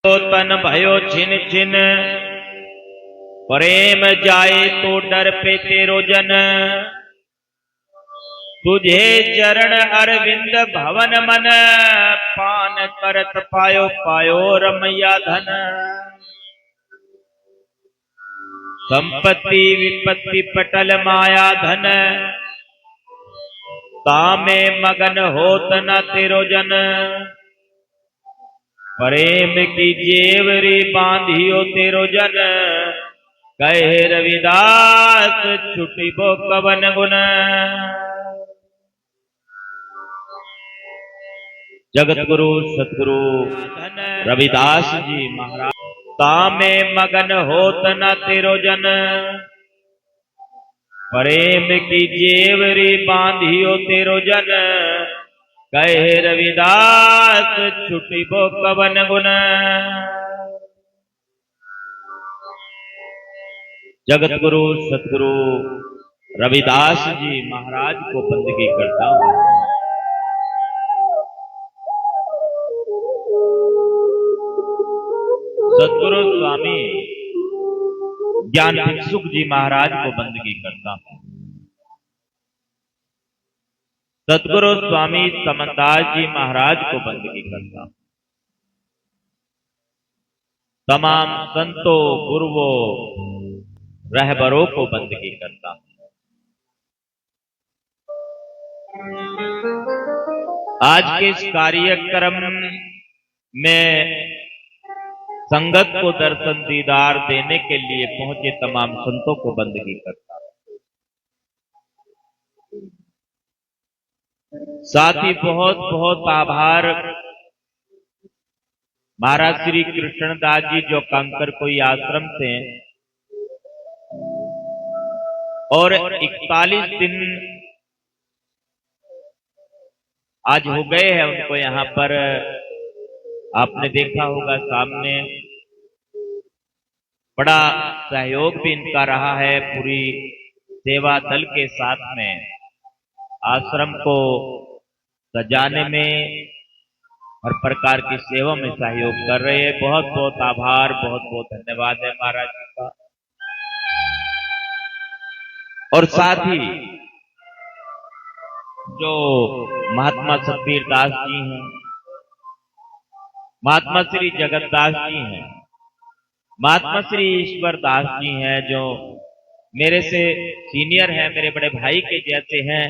तन भयो छिन छिन, प्रेम जाए तो डर पे तेरो जन। तुझे चरण अरविंद भवन मन, पान करत पायो पायो रमैया धन। संपत्ति विपत्ति पटल माया धन, तामे मगन होत न तेरो जन। प्रेम की जेवरी बांधियो तेरो जन, कहे रविदास छुटिबो कवन गुन। जगत गुरु सतगुरु रविदास जी महाराज, तामे मगन होत न तेरो जन। प्रेम की जेवरी बांधियो तेरो जन, कहे रविदास छुटिबो कवन गुन। जगत गुरु सतगुरु रविदास जी महाराज को बंदगी करता हूं। सतगुरु स्वामी ज्ञान भिक्षुक जी महाराज को बंदगी करता हूं। सतगुरु स्वामी समनदास जी महाराज को बंदगी करता हूं। तमाम संतों गुरुओं रहबरों को बंदगी करता हूं। आज के इस कार्यक्रम में संगत को दर्शन दीदार देने के लिए पहुंचे तमाम संतों को बंदगी करता हूं। साथ ही बहुत बहुत आभार महाराज श्री कृष्णदास जी जो कांकर कोई आश्रम से और 41 दिन आज हो गए हैं उनको यहां पर। आपने देखा होगा सामने बड़ा सहयोग भी इनका रहा है। पूरी सेवा दल के साथ में आश्रम को सजाने में हर प्रकार की सेवा में सहयोग कर रहे हैं। बहुत बहुत आभार, बहुत बहुत धन्यवाद है महाराज जी का। और साथ ही जो महात्मा सतबीर दास जी हैं, महात्मा श्री जगतदास जी हैं, महात्मा श्री ईश्वर दास जी हैं जो मेरे से सीनियर हैं, मेरे बड़े भाई के जैसे हैं,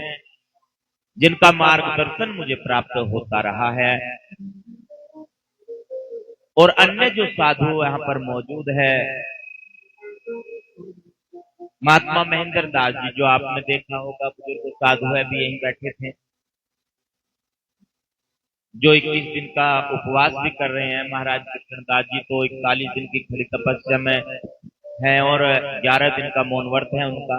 जिनका मार्गदर्शन मुझे प्राप्त होता रहा है। और अन्य जो साधु यहां पर मौजूद है, महात्मा महेंद्र दास जी जो आपने देखा होगा, बुजुर्ग साधु है, भी यहीं बैठे थे, जो 21 दिन का उपवास भी कर रहे हैं। महाराज कृष्णदास जी तो 41 दिन की खड़ी तपस्या में है और 11 दिन का मौन व्रत है उनका।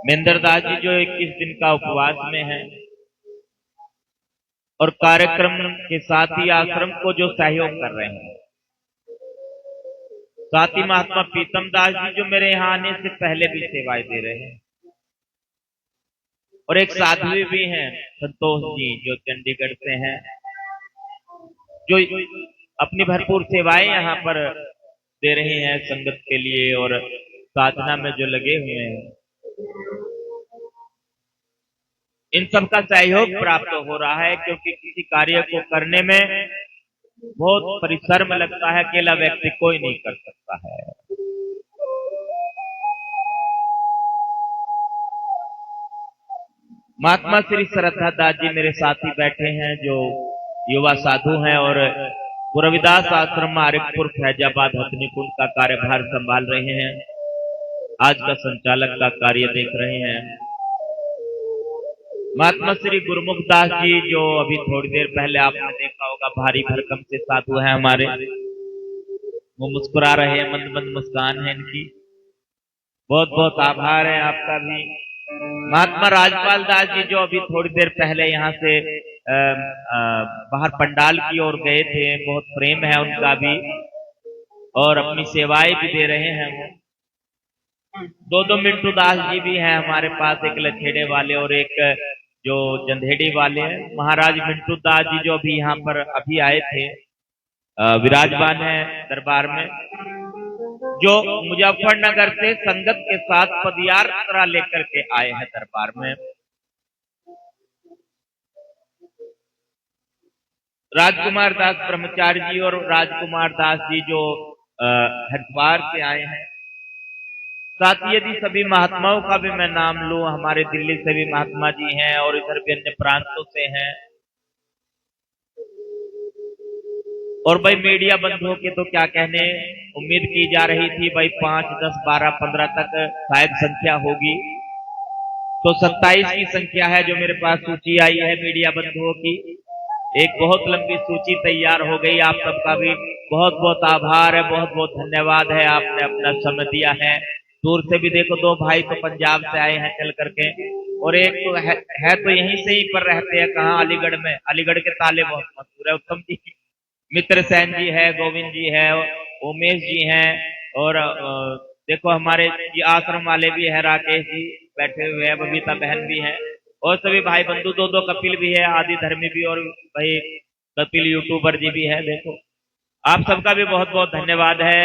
महेंद्र दास जी जो 21 दिन का उपवास में है और कार्यक्रम के साथ ही आश्रम को जो सहयोग कर रहे हैं। साथ ही महात्मा पीतम दास जी जो मेरे यहाँ आने से पहले भी सेवाएं दे रहे हैं। और एक साधु भी हैं संतोष जी जो चंडीगढ़ से हैं, जो अपनी भरपूर सेवाएं यहाँ पर दे रहे हैं संगत के लिए और साधना में जो लगे हुए हैं। इन सबका सहयोग प्राप्त हो रहा है, क्योंकि किसी कार्य को करने में बहुत परिश्रम लगता है, अकेला व्यक्ति कोई नहीं कर सकता है। महात्मा श्री श्रद्धा दास जी मेरे साथ ही बैठे हैं, जो युवा साधु हैं और रविदास आश्रम मारिकपुर फैजाबाद हथनीकुंड का कार्यभार संभाल रहे हैं। आज का संचालक का कार्य देख रहे हैं। महात्मा श्री गुरुमुख दास जी जो अभी थोड़ी देर पहले आपने देखा होगा, भारी भरकम से साधु हैं हमारे, वो मुस्कुरा रहे हैं, मंद मंद मुस्कान है इनकी। बहुत बहुत आभार है आपका भी। महात्मा राजपाल दास जी जो अभी थोड़ी देर पहले यहाँ से बाहर पंडाल की ओर गए थे, बहुत प्रेम है उनका भी और अपनी सेवाएं भी दे रहे हैं वो। दो मिंटू दास जी भी हैं हमारे पास, एक लछेड़े वाले और एक जो जंधेड़ी वाले हैं। महाराज मिंटू दास जी जो अभी यहाँ पर अभी आए थे, विराजमान है दरबार में, जो मुजफ्फरनगर से संगत के साथ पदयात्रा लेकर के आए हैं दरबार में। राजकुमार दास ब्रह्मचारी जी और राजकुमार दास जी जो हरिद्वार से आए हैं। साथ ही यदि सभी महात्माओं का भी मैं नाम लूं, हमारे दिल्ली से भी महात्मा जी हैं और इधर भी अन्य प्रांतों से हैं। और भाई मीडिया बंधुओं के तो क्या कहने, उम्मीद की जा रही थी भाई 5, 10, 12, 15 तक शायद संख्या होगी, तो 27 की संख्या है जो मेरे पास सूची आई है मीडिया बंधुओं की। एक बहुत लंबी सूची तैयार हो गई। आप सबका भी बहुत बहुत आभार है, बहुत बहुत धन्यवाद है, आपने अपना समय दिया है। दूर से भी देखो, 2 भाई तो पंजाब से आए हैं चल करके, और एक तो है तो यहीं से ही पर रहते हैं, कहाँ, अलीगढ़ में। अलीगढ़ के ताले बहुत मशहूर है। उत्तम जी, मित्र सेन जी है, गोविंद जी है, उमेश जी हैं, और देखो हमारे जी आश्रम वाले भी है, राकेश जी बैठे हुए हैं, बबीता बहन भी है, और सभी भाई बंधु, 2 कपिल भी है, आदि धर्मी भी, और भाई कपिल यूट्यूबर जी भी है। देखो आप सबका भी बहुत बहुत धन्यवाद है,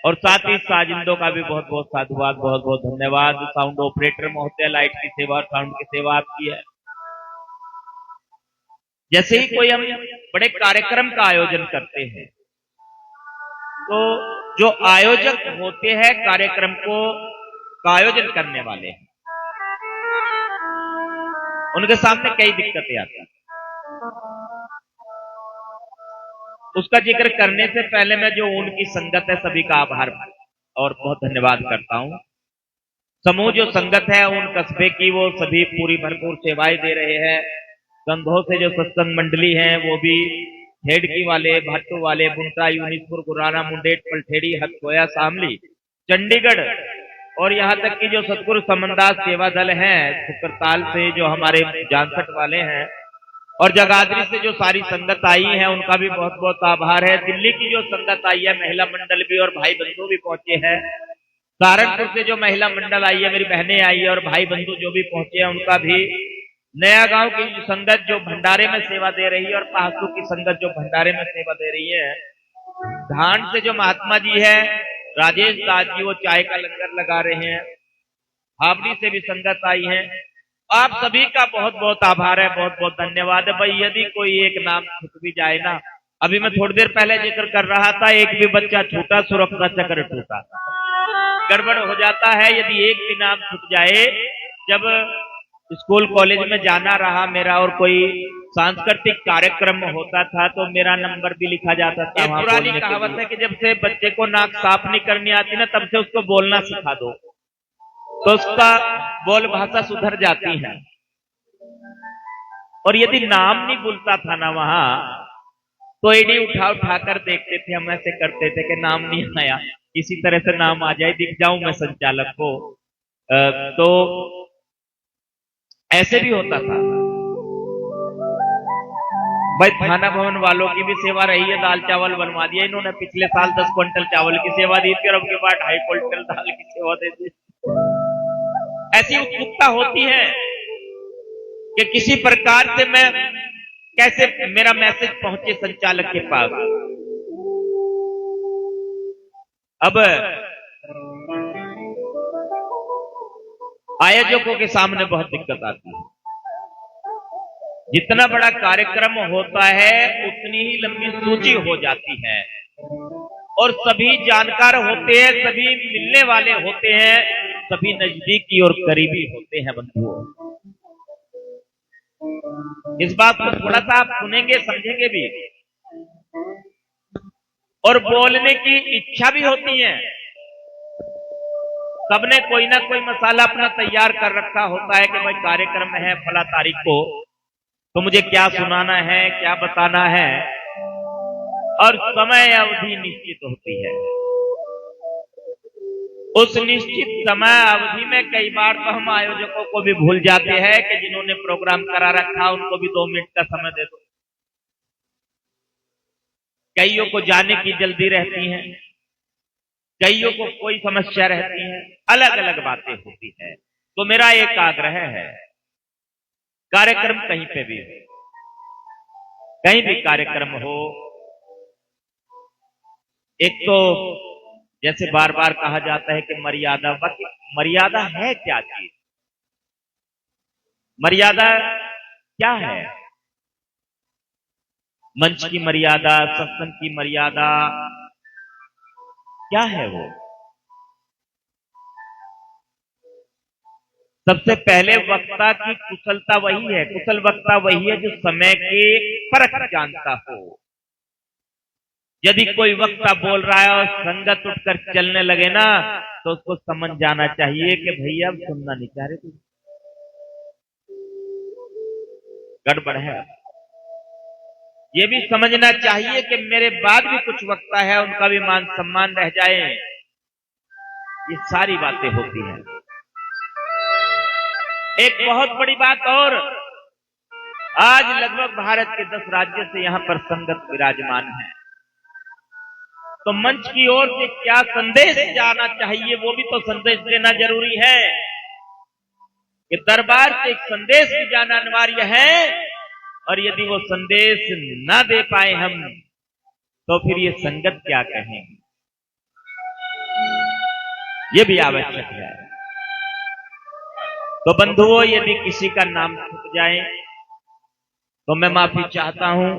और साथ ही साजिंदों का भी बहुत बहुत साधुवाद, बहुत बहुत धन्यवाद। साउंड ऑपरेटर महोदय, लाइट की सेवा और साउंड की सेवा आपकी है। जैसे ही कोई हम बड़े कार्यक्रम का आयोजन करते हैं, तो जो आयोजक होते हैं कार्यक्रम को का आयोजन करने वाले हैं, उनके सामने कई दिक्कतें आती हैं। उसका जिक्र करने से पहले मैं जो उनकी संगत है, सभी का आभार और बहुत धन्यवाद करता हूं। समूह जो संगत है उन कस्बे की, वो सभी पूरी भरपूर सेवाएं दे रहे हैं। संघों से जो सत्संग मंडली है, वो भी हेडकी वाले, भाटू वाले, बुंटा, यूनिसपुर, गुराना, मुंडेट, पलठेड़ी, हथगोया, शामली, चंडीगढ़, और यहाँ तक कि जो सतगुरु समनदास सेवा दल है सुकरताल से, जो हमारे जानसठ वाले हैं, और जगाधरी से जो सारी संगत आई है, उनका भी बहुत बहुत आभार है। दिल्ली की जो संगत आई है, महिला मंडल भी और भाई बंधु भी पहुंचे हैं। सहारनपुर से जो महिला मंडल आई है, मेरी बहनें आई है, और भाई बंधु जो भी पहुंचे हैं, उनका भी। नया गांव की संगत जो भंडारे में सेवा दे रही है, और पहासू की संगत जो भंडारे में सेवा दे रही है। धान से जो महात्मा जी है राजेश दास जी, वो चाय का लंगर लगा रहे हैं। हावड़ी से भी संगत आई है। आप सभी का बहुत बहुत आभार है, बहुत बहुत धन्यवाद है। भाई यदि कोई एक नाम छूट भी जाए ना, अभी मैं थोड़ी देर पहले जिक्र कर रहा था, एक भी बच्चा छूटा, सुरक्षा चक्र टूटा, गड़बड़ हो जाता है यदि एक भी नाम छूट जाए। जब स्कूल कॉलेज में जाना रहा मेरा, और कोई सांस्कृतिक कार्यक्रम होता था, तो मेरा नंबर भी लिखा जाता था। पुरानी कहावत है कि जब से बच्चे को नाक साफ नहीं करनी आती ना, तब से उसको बोलना सिखा दो, तो उसका बोल भाषा सुधर जाती है। और यदि नाम नहीं बोलता था ना वहां, तो एडी उठा उठा कर देखते थे, हम ऐसे करते थे कि नाम नहीं आया, किसी तरह से नाम आ जाए, दिख जाऊं मैं संचालक को। तो ऐसे भी होता था भाई। थाना भवन वालों की भी सेवा रही है, दाल चावल बनवा दिया इन्होंने। पिछले साल 10 क्विंटल चावल की सेवा दी थी, और अब के बाद 2.5 क्विंटल दाल की सेवा दे दी। ऐसी उत्सुकता होती है कि किसी प्रकार से मैं कैसे मेरा मैसेज पहुंचे संचालक के पास। अब आयोजकों के सामने बहुत दिक्कत आती है। जितना बड़ा कार्यक्रम होता है, उतनी ही लंबी सूची हो जाती है, और सभी जानकार होते हैं, सभी मिलने वाले होते हैं, सभी नजदीकी और करीबी होते हैं बंधुओं। इस बात को थोड़ा सा आप सुनेंगे, समझेंगे भी, और बोलने की इच्छा भी होती है। सबने कोई ना कोई मसाला अपना तैयार कर रखा होता है कि भाई कार्यक्रम है फला तारीख को, तो मुझे क्या सुनाना है, क्या बताना है, और समय अवधि निश्चित होती है। उस निश्चित समय अवधि में कई बार तो हम आयोजकों को भी भूल जाते हैं कि जिन्होंने प्रोग्राम करा रखा उनको भी 2 मिनट का समय दे दो। कईयों को जाने की जल्दी रहती है, कईयों को कोई समस्या रहती है, अलग अलग बातें होती है। तो मेरा एक आग्रह है, कार्यक्रम कहीं पे भी हो, कहीं भी कार्यक्रम हो, एक तो जैसे बार बार कहा जाता है कि मर्यादा, मर्यादा है क्या चीज? मर्यादा क्या है? मंच की मर्यादा, सत्संग की मर्यादा क्या है वो? सबसे पहले वक्ता की कुशलता वही है, कुशल वक्ता वही है जो समय के फर्क जानता हो। यदि कोई वक्ता बोल रहा है और संगत उठकर चलने लगे ना, तो उसको समझ जाना चाहिए कि भैया अब सुनना नहीं चाह रहे, तू गड़बड़ है। ये भी समझना चाहिए कि मेरे बाद भी कुछ वक्ता है, उनका भी मान सम्मान रह जाए। ये सारी बातें होती हैं। एक बहुत बड़ी बात और, आज लगभग भारत के 10 राज्यों से यहां पर संगत विराजमान है, तो मंच की ओर से क्या संदेश जाना चाहिए वो भी तो संदेश देना जरूरी है। कि दरबार से एक संदेश भी जाना अनिवार्य है, और यदि वो संदेश ना दे पाए हम, तो फिर ये संगत क्या कहेंगे, ये भी आवश्यक है। तो बंधुओं, यदि किसी का नाम छूट जाए तो मैं माफी चाहता हूं।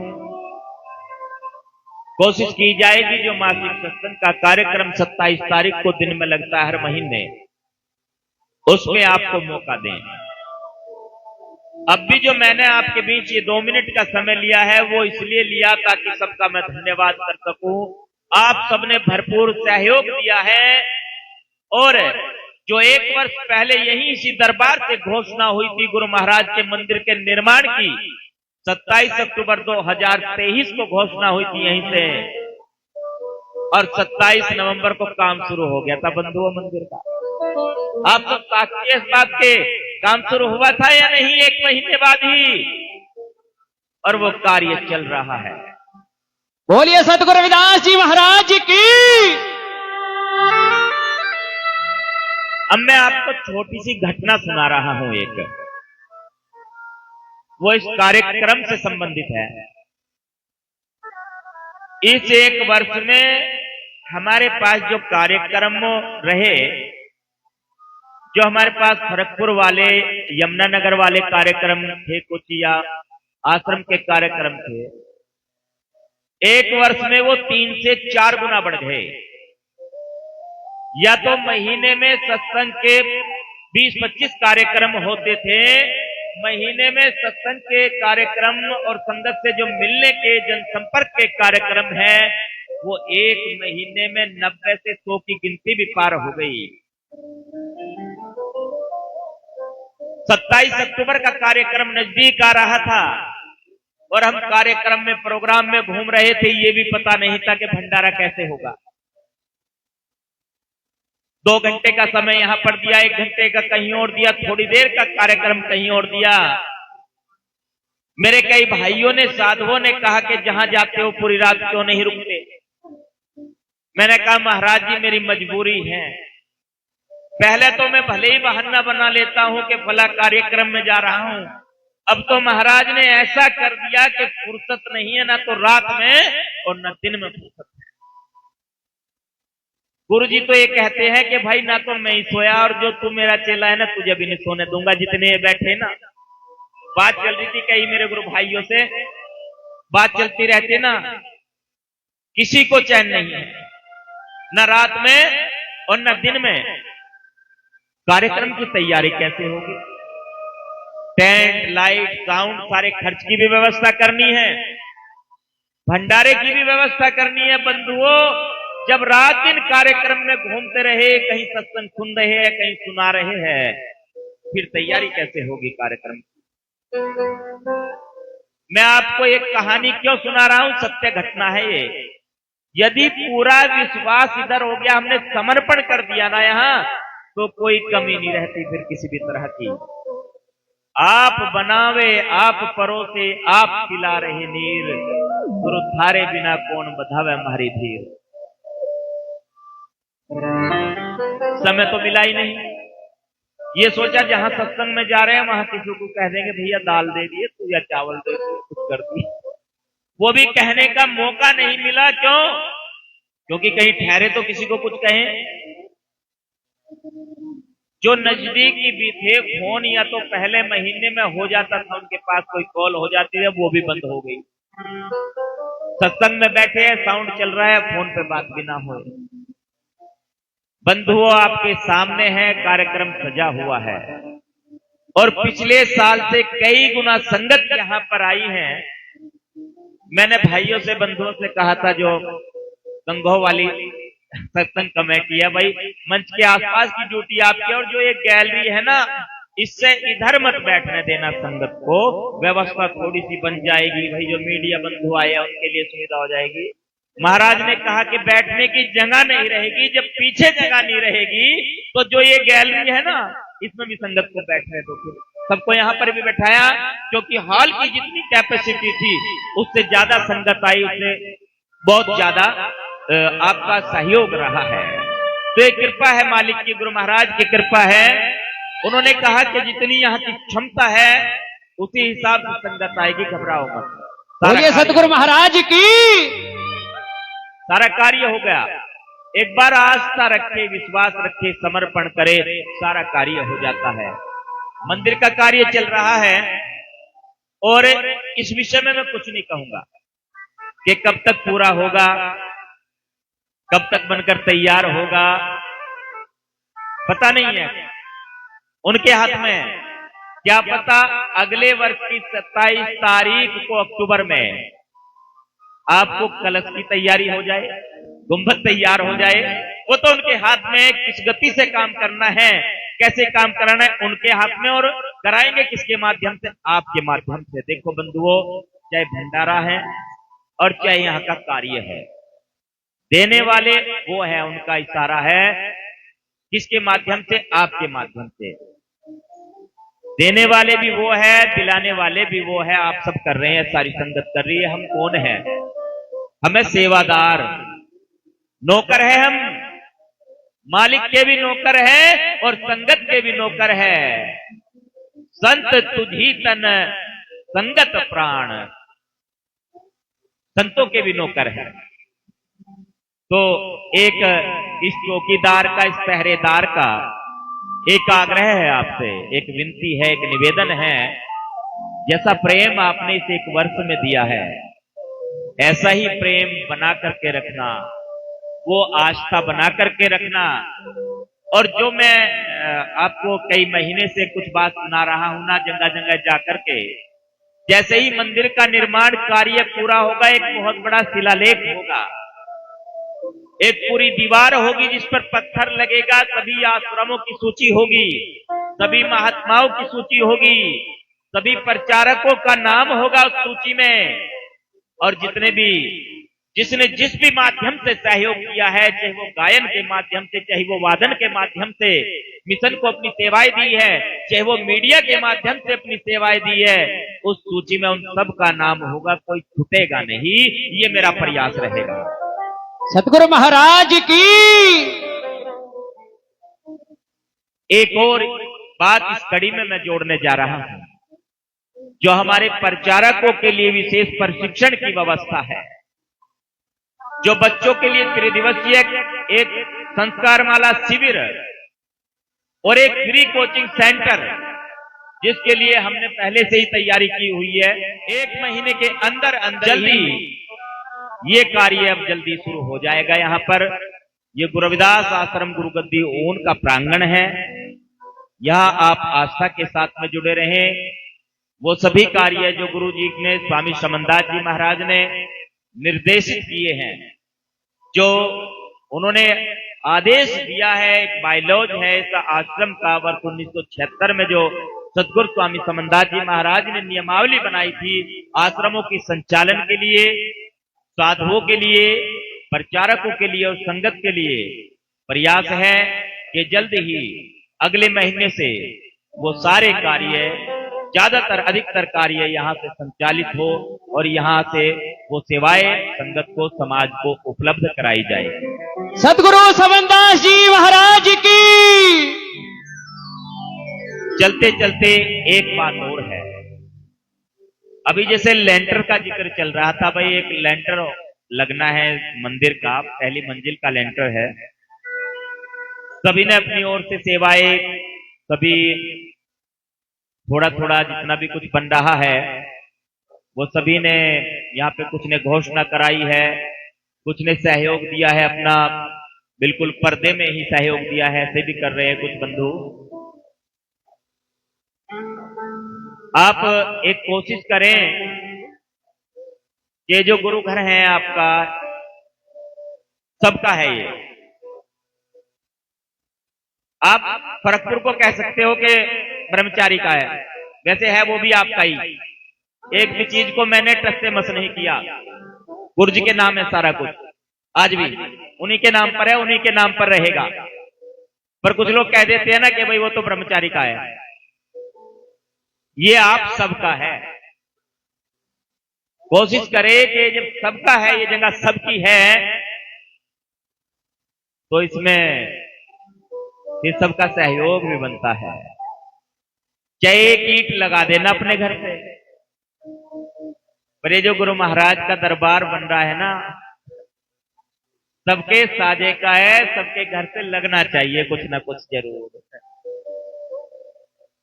कोशिश की जाएगी जो मासिक सत्संग का कार्यक्रम 27 तारीख को दिन में लगता है हर महीने, उसमें आपको मौका दें। अब भी जो मैंने आपके बीच ये 2 मिनट का समय लिया है, वो इसलिए लिया ताकि सबका मैं धन्यवाद कर सकूं। आप सबने भरपूर सहयोग दिया है, और जो 1 वर्ष पहले यही इसी दरबार से घोषणा हुई थी गुरु महाराज के मंदिर के निर्माण की, 27 अक्टूबर 2023 को घोषणा हुई थी यहीं से, और 27 नवंबर को काम शुरू हो गया था बंधुओं मंदिर का। आप सब साक्षी इस बात के, काम शुरू हुआ था या नहीं 1 महीने बाद ही, और वो कार्य चल रहा है। बोलिए सतगुरु रविदास जी महाराज की। अब मैं आपको छोटी सी घटना सुना रहा हूं एक, वो इस कार्यक्रम से संबंधित है। इस 1 वर्ष में हमारे पास जो कार्यक्रम रहे, जो हमारे पास खड़गपुर वाले, यमुनानगर वाले कार्यक्रम थे, कोचिया आश्रम के कार्यक्रम थे, 1 वर्ष में वो 3 से 4 गुना बढ़ गए। या तो महीने में सत्संग के 20-25 कार्यक्रम होते थे, महीने में सत्संग के कार्यक्रम और संगत से जो मिलने के जनसंपर्क के कार्यक्रम है, वो 1 महीने में 90 से 100 की गिनती भी पार हो गई। 27 अक्टूबर का कार्यक्रम नजदीक आ रहा था, और हम कार्यक्रम में, प्रोग्राम में घूम रहे थे, ये भी पता नहीं था कि भंडारा कैसे होगा। 2 घंटे का समय यहां पर दिया, 1 घंटे का कहीं और दिया, थोड़ी देर का कार्यक्रम कहीं और दिया। मेरे कई भाइयों ने, साधुओं ने कहा कि जहां जाते हो पूरी रात क्यों नहीं रुकते। मैंने कहा महाराज जी मेरी मजबूरी है। पहले तो मैं भले ही बहाना बना लेता हूं कि फला कार्यक्रम में जा रहा हूं, अब तो महाराज ने ऐसा कर दिया कि फुर्सत नहीं है, ना तो रात में और न दिन में फुर्सत है। गुरुजी तो ये कहते हैं कि भाई ना तो मैं ही सोया, और जो तू मेरा चेला है ना, तुझे भी नहीं सोने दूंगा। जितने बैठे ना, बात चल रही थी कई मेरे गुरु भाइयों से, बात चलती रहती ना, किसी को चैन नहीं है, न रात में और न दिन में। कार्यक्रम की तैयारी कैसे होगी? टेंट, लाइट, साउंड, सारे खर्च की भी व्यवस्था करनी है, भंडारे की भी व्यवस्था करनी है। बंधुओं, जब रात दिन कार्यक्रम में घूमते रहे, कहीं सत्संग सुन रहे हैं, कहीं सुना रहे हैं, फिर तैयारी कैसे होगी कार्यक्रम की? मैं आपको एक कहानी क्यों सुना रहा हूं, सत्य घटना है ये। यदि पूरा विश्वास इधर हो गया, हमने समर्पण कर दिया ना यहां, तो कोई कमी नहीं रहती फिर किसी भी तरह की। आप बनावे, आप परोसे, आप खिला रहे नीर, गुरु थारे बिना कौन बधावे हमारी धीर। समय तो मिला ही नहीं। ये सोचा जहां सत्संग में जा रहे हैं वहां किसी को कह देंगे भैया दाल दे दिए तू, या चावल दे दिए, कुछ कर दिए। वो भी कहने का मौका नहीं मिला। क्यों? क्योंकि कहीं ठहरे तो किसी को कुछ कहें। जो नजदीकी भी थे, फोन या तो पहले महीने में हो जाता था, उनके पास कोई कॉल हो जाती है, वो भी बंद हो गई। सत्संग में बैठे हैं, साउंड चल रहा है, फोन पे बात भी ना हो। बंधुओं, आपके सामने है, कार्यक्रम सजा हुआ है और पिछले साल से कई गुना संगत यहां पर आई है। मैंने भाइयों से, बंधुओं से कहा था, जो गंगोह वाली सत्संग कमेटी है, भाई मंच के आसपास की ड्यूटी आपकी, और जो ये गैलरी है ना, इससे इधर मत बैठने देना संगत को, व्यवस्था थोड़ी सी बन जाएगी, भाई जो मीडिया बंधु आए उनके लिए सुविधा हो जाएगी। महाराज ने कहा कि बैठने की जगह नहीं रहेगी, जब पीछे जगह नहीं रहेगी तो जो ये गैलरी है ना, इसमें भी संगत को बैठने दो। फिर सबको यहाँ पर भी बैठाया, क्योंकि हॉल की जितनी कैपेसिटी थी उससे ज्यादा संगत आई, उससे बहुत ज्यादा आपका सहयोग रहा है। तो ये कृपा है मालिक की, गुरु महाराज की कृपा है। उन्होंने कहा कि जितनी यहाँ की क्षमता है उसी हिसाब से संगत आएगी, घबराओ मत। बोलिए सतगुरु महाराज की। सारा कार्य हो गया। एक बार आस्था रखे, विश्वास रखे, समर्पण करे, सारा कार्य हो जाता है। मंदिर का कार्य चल रहा है और इस विषय में मैं कुछ नहीं कहूंगा कि कब तक पूरा होगा, कब तक बनकर तैयार होगा, पता नहीं है, उनके हाथ में। क्या पता अगले वर्ष की 27 तारीख को अक्टूबर में आपको कलश की तैयारी हो जाए, गुंबद तैयार हो जाए, वो तो उनके हाथ में। किस गति से काम करना है, कैसे काम कराना है, उनके हाथ में। और कराएंगे किसके माध्यम से? आपके माध्यम से। देखो बंधुओं, चाहे भंडारा है और चाहे यहाँ का कार्य है, देने वाले वो है, उनका इशारा है। किसके माध्यम से? आपके माध्यम से। देने वाले भी वो है, दिलाने वाले भी वो है। आप सब कर रहे हैं, सारी संगत कर रही है। हम कौन है? हमें सेवादार, नौकर है हम। मालिक के भी नौकर है और संगत के भी नौकर है। संत तुझी तन संगत प्राण, संतों के भी नौकर है। तो एक इस चौकीदार का, इस पहरेदार का एक आग्रह है आपसे, एक विनती है, एक निवेदन है। जैसा प्रेम आपने इस एक वर्ष में दिया है, ऐसा ही प्रेम बना करके रखना, वो आस्था बना करके रखना। और जो मैं आपको कई महीने से कुछ बात सुना रहा हूं ना, जगह जगह जाकर के, जैसे ही मंदिर का निर्माण कार्य पूरा होगा, एक बहुत बड़ा शिलालेख होगा, एक पूरी दीवार होगी जिस पर पत्थर लगेगा, सभी आश्रमों की सूची होगी, सभी महात्माओं की सूची होगी, सभी प्रचारकों का नाम होगा उस सूची में। और जिसने जिस भी माध्यम से सहयोग किया है, चाहे वो गायन के माध्यम से, चाहे वो वादन के माध्यम से मिशन को अपनी सेवाएं दी है, चाहे वो मीडिया के माध्यम से अपनी सेवाएं दी है, उस सूची में उन सब का नाम होगा, कोई छूटेगा नहीं। ये मेरा प्रयास रहेगा। सतगुरु महाराज की। एक और बात इस कड़ी में मैं जोड़ने जा रहा हूं, जो हमारे प्रचारकों के लिए विशेष प्रशिक्षण की व्यवस्था है, जो बच्चों के लिए त्रिदिवसीय एक संस्कारमाला शिविर और एक फ्री कोचिंग सेंटर, जिसके लिए हमने पहले से ही तैयारी की हुई है। 1 महीने के अंदर जल्दी ये कार्य अब जल्दी शुरू हो जाएगा। यहाँ पर ये गुरु रविदास आश्रम गुरुगद्दी ओन का प्रांगण है। यहाँ आप आस्था के साथ में जुड़े रहें। वो सभी कार्य जो गुरु जी ने, स्वामी समनदास जी महाराज ने निर्देशित किए हैं, जो उन्होंने आदेश दिया है, एक बायलॉज है इस आश्रम का, वर्ष 1976 में जो सदगुरु स्वामी समनदास जी महाराज ने नियमावली बनाई थी आश्रमों की संचालन के लिए, साधुओं के लिए, प्रचारकों के लिए और संगत के लिए। प्रयास है कि जल्द ही अगले महीने से वो सारे कार्य, ज्यादातर अधिकतर कार्य यहाँ से संचालित हो और यहाँ से वो सेवाएं संगत को, समाज को उपलब्ध कराई जाए। सतगुरु समनदास जी महाराज की। चलते चलते एक बात और है। अभी जैसे लेंटर का जिक्र चल रहा था, भाई एक लेंटर लगना है मंदिर का, पहली मंजिल का लेंटर है। सभी ने अपनी ओर से सेवाएं, सभी थोड़ा थोड़ा जितना भी कुछ बन रहा है वो सभी ने यहाँ पे, कुछ ने घोषणा कराई है, कुछ ने सहयोग दिया है अपना, बिल्कुल पर्दे में ही सहयोग दिया है, ऐसे भी कर रहे हैं कुछ बंधु। आप एक कोशिश करें कि जो गुरु घर है आपका, सबका है ये। आप फरकपुर को कह सकते हो कि ब्रह्मचारी का है, वैसे है वो भी आपका ही। एक भी चीज को मैंने टच से मस नहीं किया, गुरुजी के नाम है सारा कुछ, आज भी उन्हीं के नाम पर है, उन्हीं के नाम पर रहेगा। पर कुछ लोग कह देते हैं ना कि भाई वो तो ब्रह्मचारी का है, ये आप सबका है। कोशिश करें कि जब सबका है, ये जगह सबकी है, तो इसमें फिर सबका सहयोग भी बनता है। चाहे एक ईंट लगा देना अपने घर पे, पर ये जो गुरु महाराज का दरबार बन रहा है ना, सबके साझे का है, सबके घर से लगना चाहिए कुछ ना कुछ जरूर।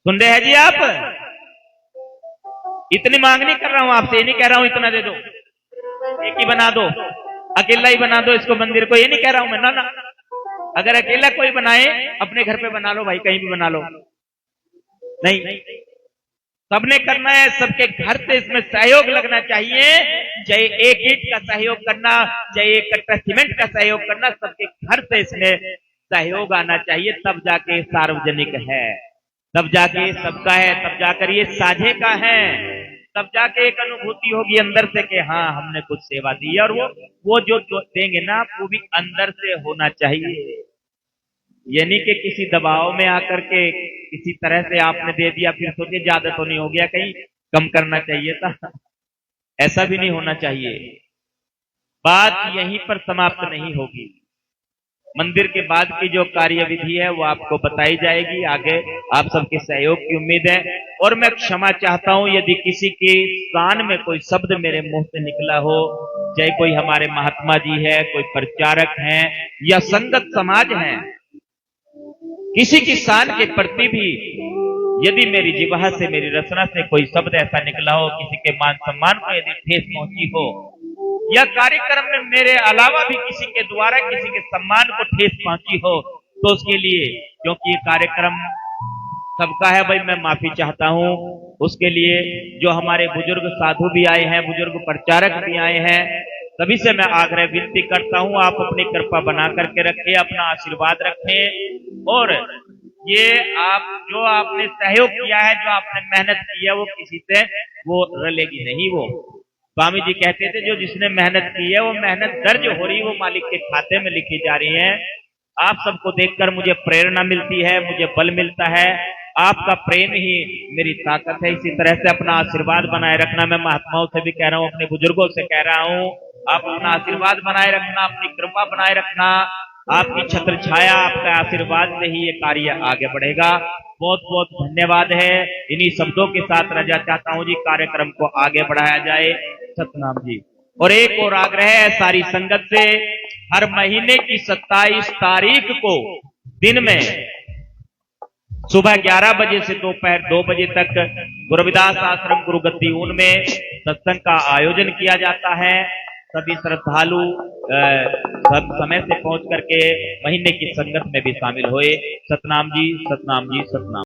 सुन रहे हैं जी आप? इतनी मांग नहीं कर रहा हूं आपसे, ये नहीं कह रहा हूं इतना दे दो, एक ही बना दो, अकेला ही बना दो इसको मंदिर को, ये नहीं कह रहा हूं मैं, ना। अगर अकेला कोई बनाए, अपने घर पे बना लो भाई, कहीं भी बना लो, नहीं, सबने करना है, सबके घर से इसमें सहयोग लगना चाहिए। चाहे एक ईंट का सहयोग करना, चाहे एक कट्टा सीमेंट का सहयोग करना, सबके घर से इसमें सहयोग आना चाहिए, तब जाके सार्वजनिक है, तब जाके सबका है, तब जाकर ये साझे का है, तब जाके एक अनुभूति होगी अंदर से कि हाँ हमने कुछ सेवा दी है। और वो जो देंगे ना, वो भी अंदर से होना चाहिए, यानी कि किसी दबाव में आकर के किसी तरह से आपने दे दिया, फिर सोचिए ज्यादा तो नहीं हो गया, कहीं कम करना चाहिए था, ऐसा भी नहीं होना चाहिए। बात यहीं पर समाप्त नहीं होगी, मंदिर के बाद की जो कार्यविधि है वो आपको बताई जाएगी, आगे आप सबके सहयोग की उम्मीद है। और मैं क्षमा चाहता हूं यदि किसी की कान में कोई शब्द मेरे मुंह से निकला हो, चाहे कोई हमारे महात्मा जी है, कोई प्रचारक हैं या संगत समाज है, किसी की शान के प्रति भी यदि मेरी जिह्वा से, मेरी रचना से कोई शब्द ऐसा निकला हो, किसी के मान सम्मान को यदि ठेस पहुंची हो, या कार्यक्रम में मेरे अलावा भी किसी के द्वारा किसी के सम्मान को ठेस पहुंची हो, तो उसके लिए, क्योंकि ये कार्यक्रम सबका है भाई, मैं माफी चाहता हूं उसके लिए। जो हमारे बुजुर्ग साधु भी आए हैं, बुजुर्ग प्रचारक भी आए हैं, सभी से मैं आग्रह विनती करता हूं, आप अपनी कृपा बना करके रखें, अपना आशीर्वाद रखें। और ये आप जो आपने सहयोग किया है, जो आपने मेहनत की है, वो किसी से वो रलेगी नहीं। वो स्वामी जी कहते थे, जो जिसने मेहनत की है वो मेहनत दर्ज हो रही, वो मालिक के खाते में लिखी जा रही है। आप सबको देखकर मुझे प्रेरणा मिलती है, मुझे बल मिलता है, आपका प्रेम ही मेरी ताकत है। इसी तरह से अपना आशीर्वाद बनाए रखना, मैं महात्माओं से भी कह रहा हूं, अपने बुजुर्गों से कह रहा हूं, आप अपना आशीर्वाद बनाए रखना, अपनी कृपा बनाए रखना, आपकी छत्र छाया, आपका आशीर्वाद से ही ये कार्य आगे बढ़ेगा। बहुत बहुत धन्यवाद है। इन्हीं शब्दों के साथ रजा चाहता हूं जी, कार्यक्रम को आगे बढ़ाया जाए। सतनाम जी। और एक और आग्रह है सारी संगत से, हर महीने की 27 तारीख को दिन में सुबह 11 बजे से दोपहर 2 बजे तक गुरु रविदास आश्रम गुरुगद्दी ऊन में सत्संग का आयोजन किया जाता है। सभी श्रद्धालु सब समय से पहुंच करके महीने की संगत में भी शामिल हुए। सतनाम जी, सतनाम जी, सतनाम।